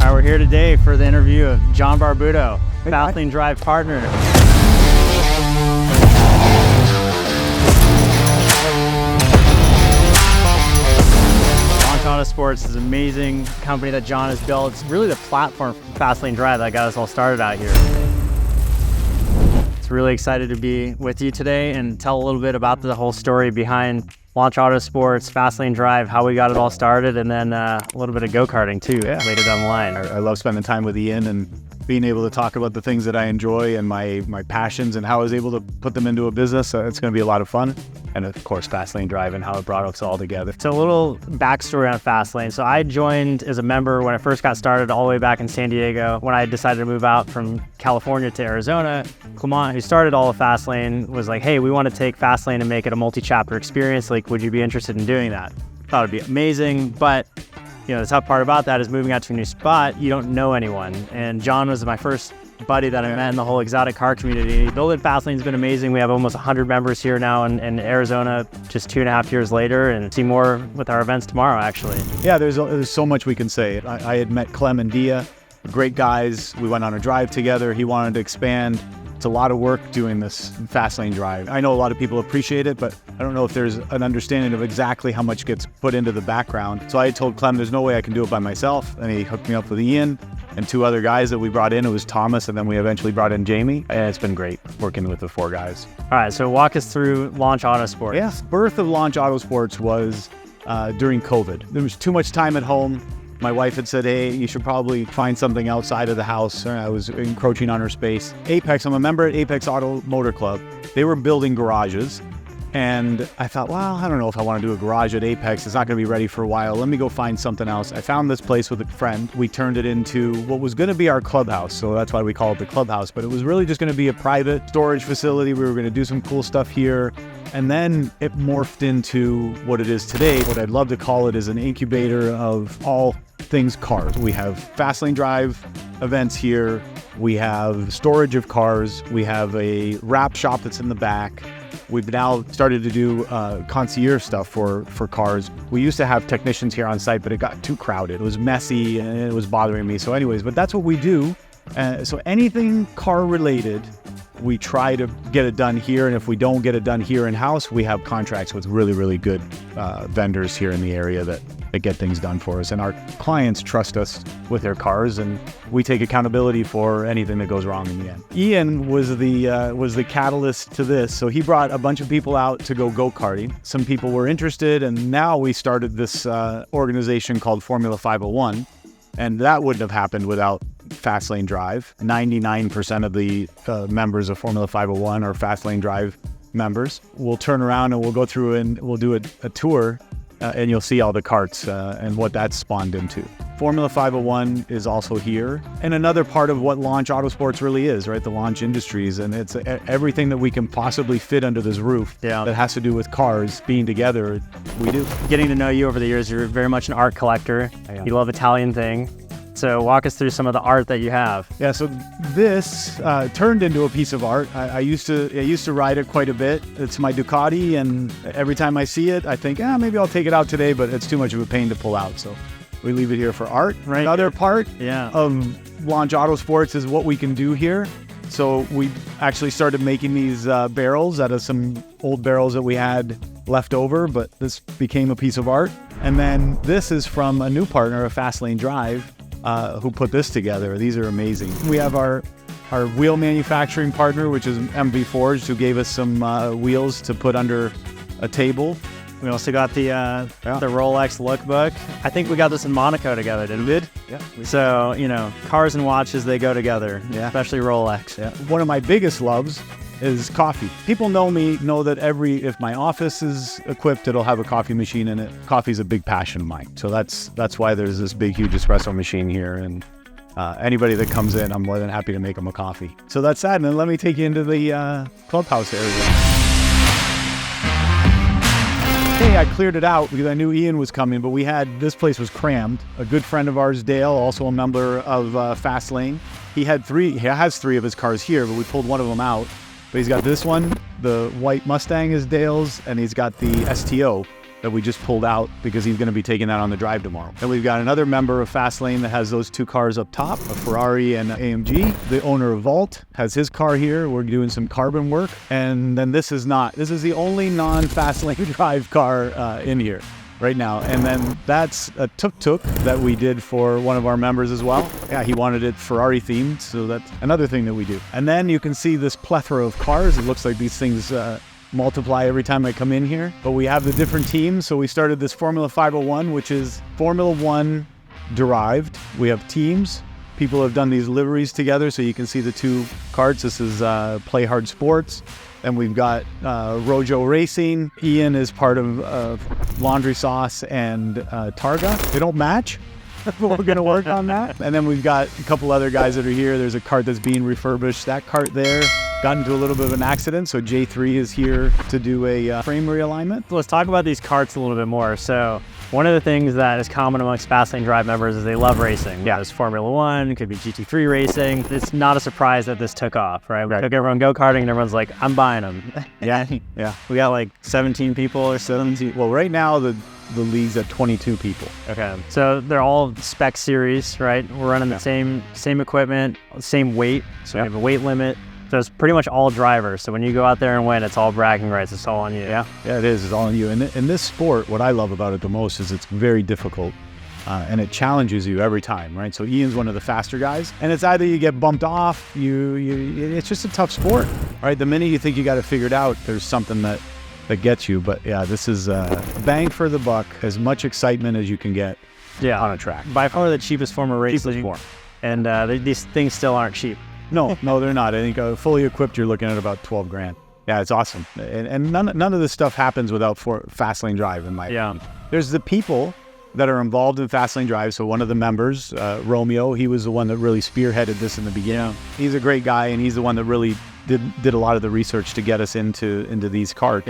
All right, we're here today for the interview of John Barbuto, Fastlane Drive partner. Autosports is an amazing company that John has built. It's really the platform for Fastlane Drive that got us all started out here. It's really excited to be with you today and tell a little bit about the whole story behind Launch Autosports, Fastlane Drive, how we got it all started, and then a little bit of go-karting too, later down the line. I love spending time with Ian and being able to talk about the things that I enjoy and my passions and how I was able to put them into a business. It's going to be a lot of fun. And of course, Fastlane Drive and how it brought us all together. So a little backstory on Fastlane. So I joined as a member when I first got started all the way back in San Diego. When I decided to move out from California to Arizona, Clement, who started all of Fastlane, was like, hey, we want to take Fastlane and make it a multi-chapter experience. Like, would you be interested in doing that? Thought it'd be amazing, but you know, the tough part about that is moving out to a new spot, you don't know anyone. And John was my first buddy that I met in the whole exotic car community. Building Fastlane's been amazing. We have almost 100 members here now in Arizona, just 2.5 years later, and see more with our events tomorrow, actually. Yeah, there's so much we can say. I had met Clem and Dia, great guys. We went on a drive together. He wanted to expand. It's a lot of work doing this Fastlane Drive. I know a lot of people appreciate it, but I don't know if there's an understanding of exactly how much gets put into the background. So I told Clem there's no way I can do it by myself, and he hooked me up with Ian and 2 other guys that we brought in. It was Thomas, and then we eventually brought in Jamie, and it's been great working with the 4 guys. All right, so walk us through Launch Autosports. Yeah, birth of Launch Autosports was during COVID. There was too much time at home. My wife had said, hey, you should probably find something outside of the house. I was encroaching on her space. Apex, I'm a member at Apex Auto Motor Club. They were building garages. And I thought, well, I don't know if I want to do a garage at Apex. It's not going to be ready for a while. Let me go find something else. I found this place with a friend. We turned it into what was going to be our clubhouse. So that's why we call it the clubhouse. But it was really just going to be a private storage facility. We were going to do some cool stuff here. And then it morphed into what it is today. What I'd love to call it is an incubator of all things cars. We have Fastlane Drive events here. We have storage of cars. We have a wrap shop that's in the back. We've now started to do concierge stuff for cars. We used to have technicians here on site, but it got too crowded. It was messy and it was bothering me. So anyways, but that's what we do. So anything car related, we try to get it done here. And if we don't get it done here in-house, we have contracts with really, really good vendors here in the area that get things done for us. And our clients trust us with their cars, and we take accountability for anything that goes wrong in the end. Ian was the catalyst to this. So he brought a bunch of people out to go-karting. Some people were interested, and now we started this organization called Formula 501. And that wouldn't have happened without Fastlane Drive. 99% of the members of Formula 501 are Fastlane Drive members. We'll turn around and we'll go through and we'll do a tour and you'll see all the carts and what that's spawned into. Formula 501 is also here. And another part of what Launch Autosports really is, right? The launch industries. And it's everything that we can possibly fit under this roof that has to do with cars being together, we do. Getting to know you over the years, you're very much an art collector. You love Italian thing. So walk us through some of the art that you have. Yeah, so this turned into a piece of art. I used to ride it quite a bit. It's my Ducati, and every time I see it, I think, maybe I'll take it out today, but it's too much of a pain to pull out. So we leave it here for art. Right. Another part of Launch Autosports is what we can do here. So we actually started making these barrels out of some old barrels that we had left over, but this became a piece of art. And then this is from a new partner of Fastlane Drive, who put this together. These are amazing. We have our wheel manufacturing partner, which is MV Forged, who gave us some wheels to put under a table. We also got the Rolex lookbook. I think we got this in Monaco together, didn't we? Yeah. So, you know, cars and watches, they go together, especially Rolex. Yeah. One of my biggest loves is coffee. People know that if my office is equipped, it'll have a coffee machine in it. Coffee's a big passion of mine. So that's why there's this big, huge espresso machine here. And anybody that comes in, I'm more than happy to make them a coffee. So that's that. And then let me take you into the clubhouse area. Hey, I cleared it out because I knew Ian was coming, but this place was crammed. A good friend of ours, Dale, also a member of Fastlane. He has 3 of his cars here, but we pulled one of them out. But he's got this one, the white Mustang is Dale's, and he's got the STO, that we just pulled out because he's going to be taking that on the drive tomorrow. And we've got another member of Fastlane that has those two cars up top, a Ferrari and an AMG. The owner of Vault has his car here. We're doing some carbon work. And then this is the only non-Fastlane drive car in here right now. And then that's a tuk-tuk that we did for one of our members as well. Yeah, he wanted it Ferrari themed, so that's another thing that we do. And then you can see this plethora of cars. It looks like these things multiply every time I come in here. But we have the different teams. So we started this Formula 501, which is Formula One derived. We have teams. People have done these liveries together, so you can see the two carts. This is Play Hard Sports. And we've got Rojo Racing. Ian is part of Laundry Sauce and Targa. They don't match, but we're going to work on that. And then we've got a couple other guys that are here. There's a cart that's being refurbished. That cart there got into a little bit of an accident, so J3 is here to do a frame realignment. Let's talk about these carts a little bit more. So one of the things that is common amongst Fastlane Drive members is they love racing. Yeah, there's Formula One, it could be GT3 racing. It's not a surprise that this took off, right? We took everyone go-karting and everyone's like, I'm buying them. Yeah. We got like 17 people or 17. Well, right now the league's at 22 people. Okay. So they're all spec series, right? We're running the same equipment, same weight. So we have a weight limit. So it's pretty much all drivers. So when you go out there and win, it's all bragging rights. It's all on you. Yeah, it is. It's all on you. And in this sport, what I love about it the most is it's very difficult. And it challenges you every time, right? So Ian's one of the faster guys, and it's either you get bumped off, it's just a tough sport, right? The minute you think you got it figured out, there's something that gets you. But yeah, this is bang for the buck, as much excitement as you can get on a track. By far the cheapest form of racing. And these things still aren't cheap. No, they're not. I think fully equipped, you're looking at about 12 grand. Yeah, it's awesome. And none of this stuff happens without Fastlane Drive, in my opinion. There's the people that are involved in Fastlane Drive. So one of the members, Romeo, he was the one that really spearheaded this in the beginning. He's a great guy, and he's the one that really did a lot of the research to get us into these carts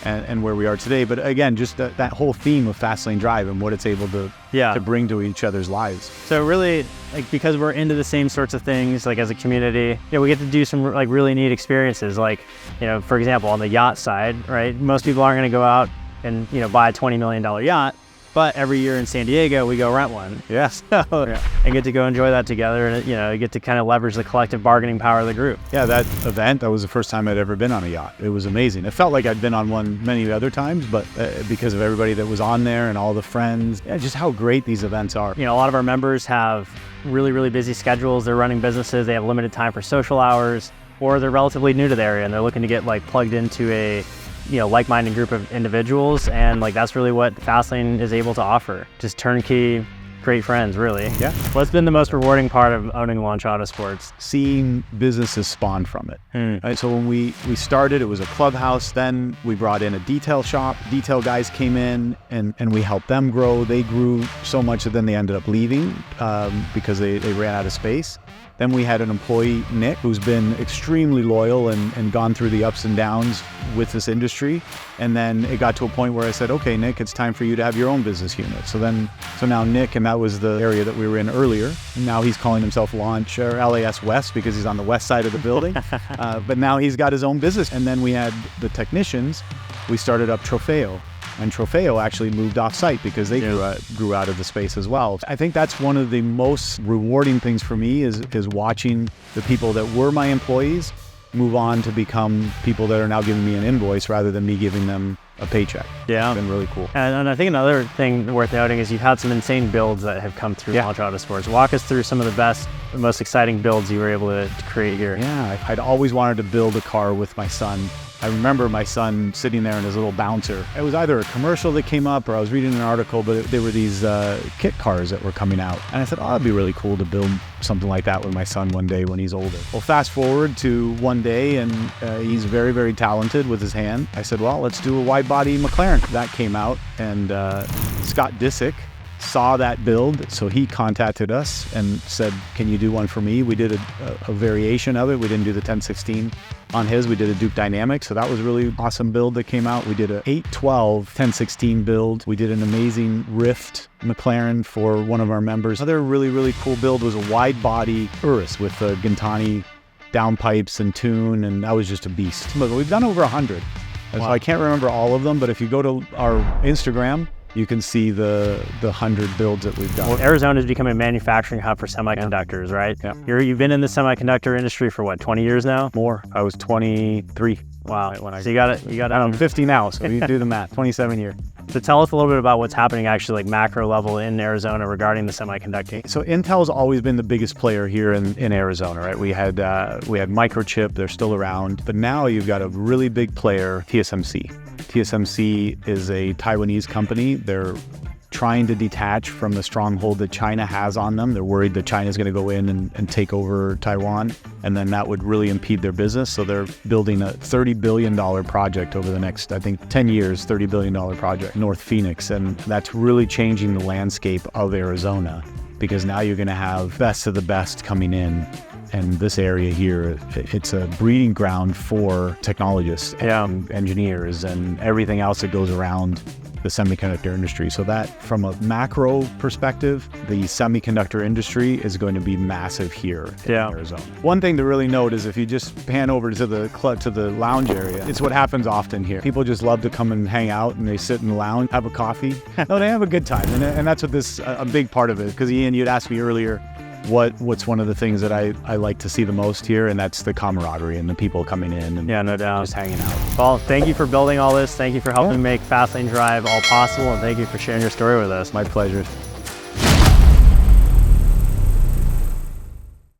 and where we are today. But again, just that whole theme of Fastlane Drive and what it's able to bring to each other's lives. So really, like, because we're into the same sorts of things, like as a community, we get to do some like really neat experiences. Like, for example, on the yacht side, right? Most people aren't going to go out and buy a $20 million yacht. But every year in San Diego, we go rent one. Yes. And get to go enjoy that together. And, you get to kind of leverage the collective bargaining power of the group. Yeah, that event, that was the first time I'd ever been on a yacht. It was amazing. It felt like I'd been on one many other times, but because of everybody that was on there and all the friends, just how great these events are. A lot of our members have really, really busy schedules. They're running businesses. They have limited time for social hours, or they're relatively new to the area and they're looking to get like plugged into a like-minded group of individuals, and like that's really what Fastlane is able to offer. Just turnkey, great friends, really. Yeah. What's been the most rewarding part of owning Launch Autosports? Seeing businesses spawn from it. Right? So when we started, it was a clubhouse. Then we brought in a detail shop. Detail guys came in and we helped them grow. They grew so much that then they ended up leaving because they ran out of space. Then we had an employee, Nick, who's been extremely loyal and gone through the ups and downs with this industry. And then it got to a point where I said, okay, Nick, it's time for you to have your own business unit. So now Nick, and that was the area that we were in earlier. Now he's calling himself Launch or LAS West because he's on the west side of the building. But now he's got his own business. And then we had the technicians. We started up Trofeo. And Trofeo actually moved off-site because they grew out of the space as well. I think that's one of the most rewarding things for me is watching the people that were my employees move on to become people that are now giving me an invoice rather than me giving them a paycheck. Yeah. It's been really cool. And I think another thing worth noting is you've had some insane builds that have come through Launch Autosports. Walk us through some of the best, most exciting builds you were able to create here. Yeah, I'd always wanted to build a car with my son. I remember my son sitting there in his little bouncer. It was either a commercial that came up or I was reading an article, but they were these kit cars that were coming out. And I said, it'd be really cool to build something like that with my son one day when he's older. Well, fast forward to one day, and he's very, very talented with his hand. I said, well, let's do a wide body McLaren. That came out, and Scott Disick saw that build, so he contacted us and said, can you do one for me? We did a variation of it. We didn't do the 1016 on his. We did a Duke Dynamic, so that was a really awesome build that came out. We did a 812 1016 build. We did an amazing Rift McLaren for one of our members. Another really, really cool build was a wide body Urus with Gintani downpipes and tune, and that was just a beast. But we've done over 100. And so I can't remember all of them, but if you go to our Instagram, you can see the 100 builds that we've done. Well, Arizona is becoming a manufacturing hub for semiconductors, right? Yeah. You've been in the semiconductor industry for what, 20 years now? More. I was 23. Wow. When So you got it. I'm 50 now, so you do the math. 27 years. So tell us a little bit about what's happening actually, like macro level in Arizona regarding the semiconductor. So Intel's always been the biggest player here in Arizona, right? We had Microchip, they're still around, but now you've got a really big player, TSMC. TSMC is a Taiwanese company. They're trying to detach from the stronghold that China has on them. They're worried that China's going to go in and take over Taiwan, and then that would really impede their business. So they're building a $30 billion project over the next, I think, 10 years, $30 billion project, North Phoenix. And that's really changing the landscape of Arizona, because now you're going to have best of the best coming in. And this area here, it's a breeding ground for technologists and engineers and everything else that goes around the semiconductor industry. So that, from a macro perspective, the semiconductor industry is going to be massive here in Arizona. One thing to really note is if you just pan over to the lounge area, it's what happens often here. People just love to come and hang out, and they sit in the lounge, have a coffee. No, they have a good time, and that's what a big part of it. Because Ian, you'd asked me earlier, what's one of the things that I like to see the most here, and that's the camaraderie and the people coming in and no doubt, just hanging out. Well, thank you for building all this. Thank you for helping make Fastlane Drive all possible, and thank you for sharing your story with us. My pleasure.